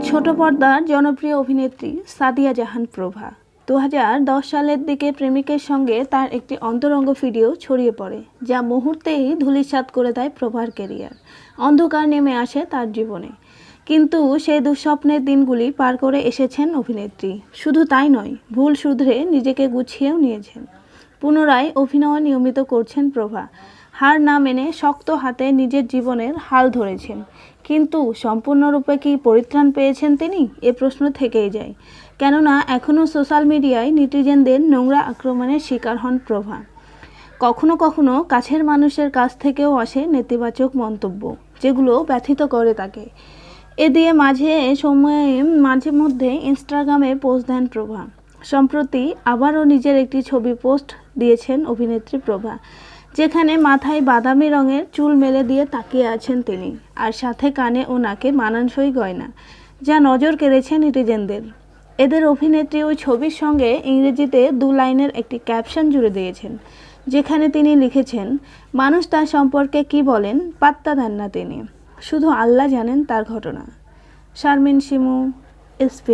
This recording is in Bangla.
ছোট পর্দার জনপ্রিয় অভিনেত্রী সাদিয়া জাহান প্রভা 2010 সালের দিকে প্রেমিকের সঙ্গে তার একটি অন্তরঙ্গ ভিডিও ছড়িয়ে পড়ে, যা মুহূর্তেই ধূলিসাৎ করে দেয় প্রভার ক্যারিয়ার। অন্ধকার নেমে আসে তার জীবনে, কিন্তু সেই দুঃস্বপ্নের দিনগুলি পার করে এসেছেন অভিনেত্রী। শুধু তাই নয়, ভুল শুধরে নিজেকে গুছিয়েও নিয়েছেন। পুনরায় অভিনয় নিয়মিত করছেন প্রভা। হার না মেনে শক্ত হাতে নিজের জীবনের হাল ধরেছেন। কিন্তু সম্পূর্ণরূপে কি পরিত্রাণ পেয়েছেন তিনি? এ প্রশ্ন থেকেই যায়, কেননা এখনও সোশ্যাল মিডিয়ায় নেটিজেনদের নোংরা আক্রমণের শিকার হন প্রভা। কখনো কখনো কাছের মানুষের কাছ থেকেও আসে নেতিবাচক মন্তব্য, যেগুলো ব্যথিত করে তাকে। এ দিয়ে মাঝে মধ্যে ইনস্টাগ্রামে পোস্ট দেন প্রভা। সম্প্রতি আবারও নিজের একটি ছবি পোস্ট দিয়েছেন অভিনেত্রী প্রভা, যেখানে মাথায় বাদামি রঙের চুল মেলে দিয়ে তাকিয়ে আছেন তিনি, আর সাথে কানে ও নাকে মানানসই গয়না, যা নজর কেড়েছে নেটিজেনদের। এদের অভিনেত্রী ওই ছবির সঙ্গে ইংরেজিতে 2 লাইনের একটি ক্যাপশন জুড়ে দিয়েছেন, যেখানে তিনি লিখেছেন, মানুষ তার সম্পর্কে কি বলেন পাত্তা দেন না তিনি, শুধু আল্লাহ জানেন তার ঘটনা। শারমিন শিমু, এসপিএন।